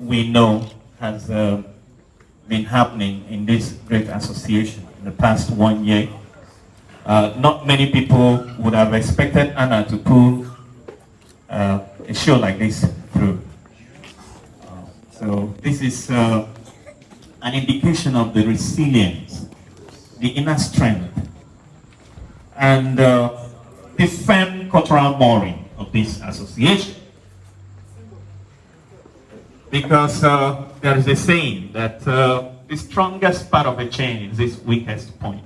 we know has been happening in this great association in the past 1 year. Not many people would have expected Anna to pull a show like this through. So this is an indication of the resilience, the inner strength, and the firm cultural mooring of this association. Because there is a saying that the strongest part of a chain is its weakest point.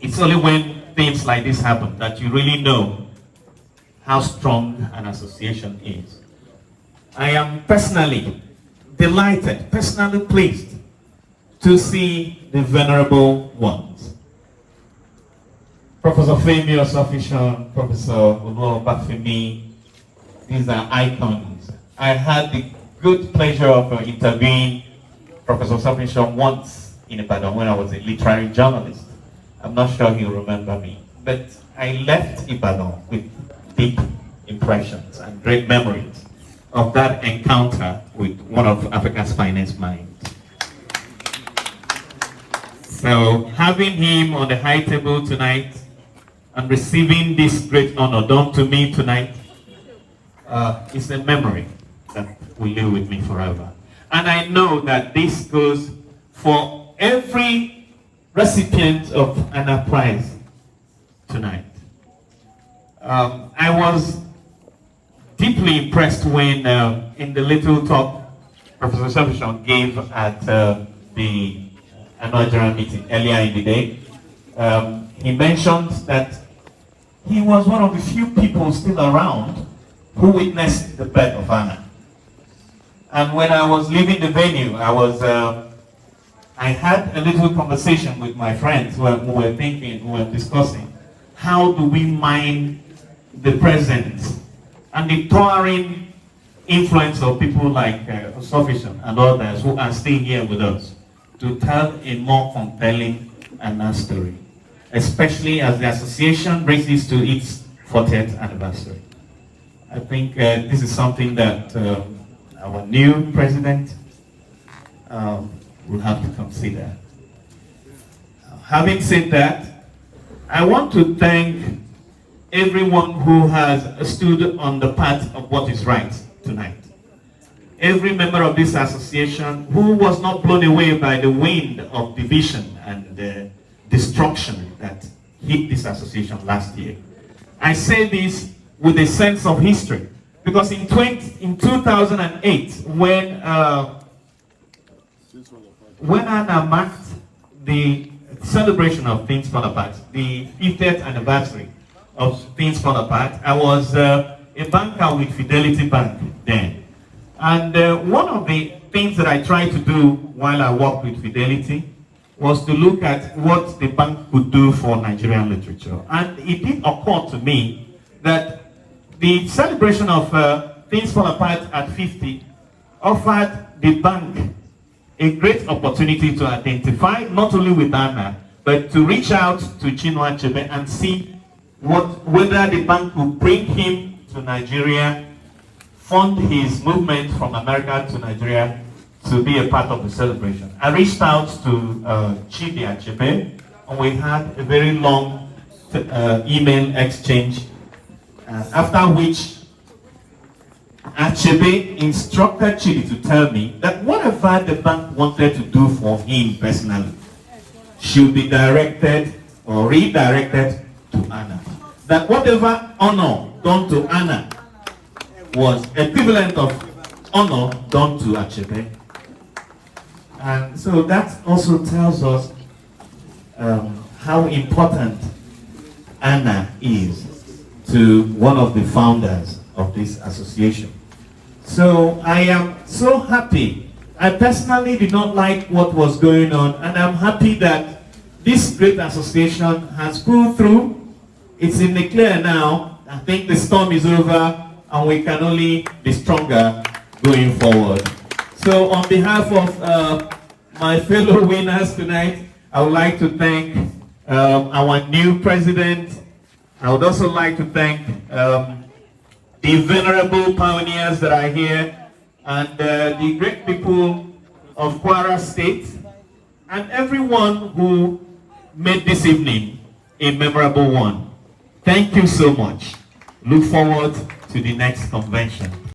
It's only when things like this happen that you really know how strong an association is. I am personally delighted, personally pleased to see the venerable ones. Professor Femi Osofishan, Professor Oluo Bafemi, these are icons. I had the good pleasure of interviewing Professor Osofishan once in Ibadan when I was a literary journalist. I'm not sure he'll remember me, but I left Ibadan with deep impressions and great memories of that encounter with one of Africa's finest minds. So having him on the high table tonight and receiving this great honor done to me tonight is a memory that will live with me forever. And I know that this goes for every recipient of Anna Prize tonight. I was deeply impressed when in the little talk Professor Sofishan gave at the Nigerian meeting earlier in the day, he mentioned that he was one of the few people still around who witnessed the birth of Anna. And when I was leaving the venue, I had a little conversation with my friends who were discussing how do we mine the present and the towering influence of people like Sufficient and others who are staying here with us to tell a more compelling Anna story, especially as the association races to its 40th anniversary. I think this is something that our new president will have to consider. Having said that, I want to thank everyone who has stood on the path of what is right tonight. Every member of this association who was not blown away by the wind of division and destruction that hit this association last year. I say this with a sense of history because in 2008, when Anna marked the celebration of Things Fall Apart, the 50th anniversary of Things Fall Apart, I was a banker with Fidelity Bank then. And one of the things that I tried to do while I worked with Fidelity was to look at what the bank could do for Nigerian literature. And it did occur to me that the celebration of Things Fall Apart at 50 offered the bank a great opportunity to identify not only with Anna, but to reach out to Chinua Achebe and see whether the bank could bring him to Nigeria, fund his movement from America to Nigeria to be a part of the celebration. I reached out to Chidi Achebe, and we had a very long email exchange, after which Achebe instructed Chidi to tell me that whatever the bank wanted to do for him personally should be directed or redirected to Anna. That whatever honor done to Anna was equivalent of honor done to Achebe. And so that also tells us how important Anna is to one of the founders of this association. So I am so happy. I personally did not like what was going on, and I'm happy that this great association has pulled through. It's in the clear now. I think the storm is over, and we can only be stronger going forward. So on behalf of my fellow winners tonight, I would like to thank our new president. I would also like to thank the the venerable pioneers that are here, and the great people of Kwara State, and everyone who made this evening a memorable one. Thank you so much. Look forward to the next convention.